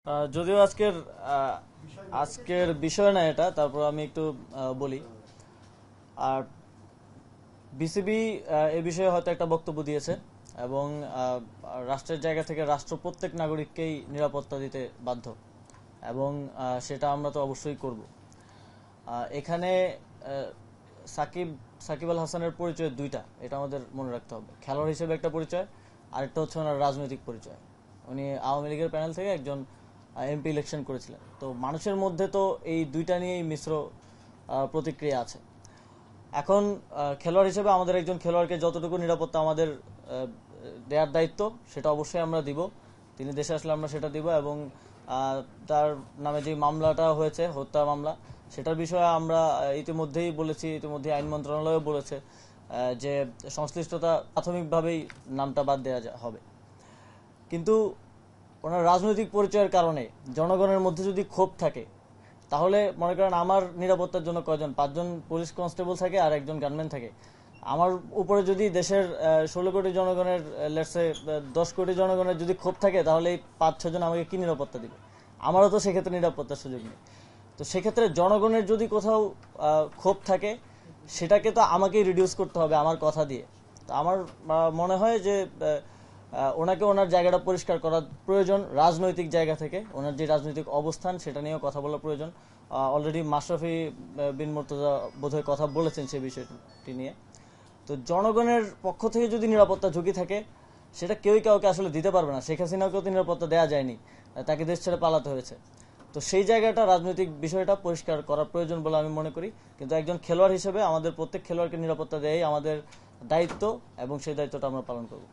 যদিও আজকের বিষয় না এটা, তারপর আমি একটু বলি। আর বিসিবি এ বিষয়ে হয়তো একটা বক্তব্য দিয়েছে এবং রাষ্ট্রের জায়গা থেকে রাষ্ট্র প্রত্যেক নাগরিককেই নিরাপত্তা দিতে বাধ্য এবং সেটা আমরা তো অবশ্যই করব। এখানে সাকিব সাকিব আল হাসানের পরিচয় দুইটা, এটা আমাদের মনে রাখতে হবে। খেলোয়াড় হিসেবে একটা পরিচয়, আরেকটা হচ্ছে ওনার রাজনৈতিক পরিচয়। উনি আওয়ামী লীগের প্যানেল থেকে একজন এমপি ইলেকশন করেছিলেন। তো মানুষের মধ্যে তো এই দুইটা নিয়েই মিশ্র প্রতিক্রিয়া আছে। এখন খেলোয়াড় হিসেবে আমাদের একজন খেলোয়াড়কে যতটুকু নিরাপত্তা আমাদের দেওয়ার দায়িত্ব, সেটা অবশ্যই আমরা দিব। তিনি দেশে আসলে আমরা সেটা দিব এবং তার নামে যে মামলাটা হয়েছে, হত্যা মামলা, সেটার বিষয়ে আমরা ইতিমধ্যেই বলেছি, ইতিমধ্যে আইন মন্ত্রণালয়ও বলেছে যে সংশ্লিষ্টতা প্রাথমিকভাবেই নামটা বাদ দেওয়া হবে। কিন্তু ওনার রাজনৈতিক পরিচয়ের কারণে জনগণের মধ্যে যদি ক্ষোভ থাকে, তাহলে মনে করেন আমার নিরাপত্তার জন্য কয়জন, 5জন পুলিশ কনস্টেবল থাকে আর একজন গানম্যান থাকে। আমার উপরে যদি দেশের 16 কোটি জনগণের, লেটসে 10 কোটি জনগণের যদি ক্ষোভ থাকে, তাহলে এই 5-6 জন আমাকে কি নিরাপত্তা দিবে? আমারও তো সেক্ষেত্রে নিরাপত্তার সুযোগ নেই। তো সেক্ষেত্রে জনগণের যদি কোথাও ক্ষোভ থাকে, সেটাকে তো আমাকেই রিডিউস করতে হবে আমার কথা দিয়ে। তো আমার মনে হয় যে ওনাকে ওনার জায়গাটা পরিষ্কার করা প্রয়োজন রাজনৈতিক জায়গা থেকে। ওনার যে রাজনৈতিক অবস্থান, সেটা নিয়েও কথা বলা প্রয়োজন। অলরেডি মাশরাফি বিন মুর্তজা বোধহয় কথা বলেছেন সেই বিষয়টি নিয়ে। তো জনগণের পক্ষ থেকে যদি নিরাপত্তা ঝুঁকি থাকে, সেটা কেউই কাউকে আসলে দিতে পারবে না। শেখ হাসিনাকেও তো নিরাপত্তা দেওয়া যায়নি, তাকে দেশ ছেড়ে পালাতে হয়েছে। তো সেই জায়গাটা, রাজনৈতিক বিষয়টা পরিষ্কার করা প্রয়োজন বলে আমি মনে করি। কিন্তু একজন খেলোয়াড় হিসেবে আমাদের প্রত্যেক খেলোয়াড়কে নিরাপত্তা দেয়াই আমাদের দায়িত্ব এবং সেই দায়িত্বটা আমরা পালন করব।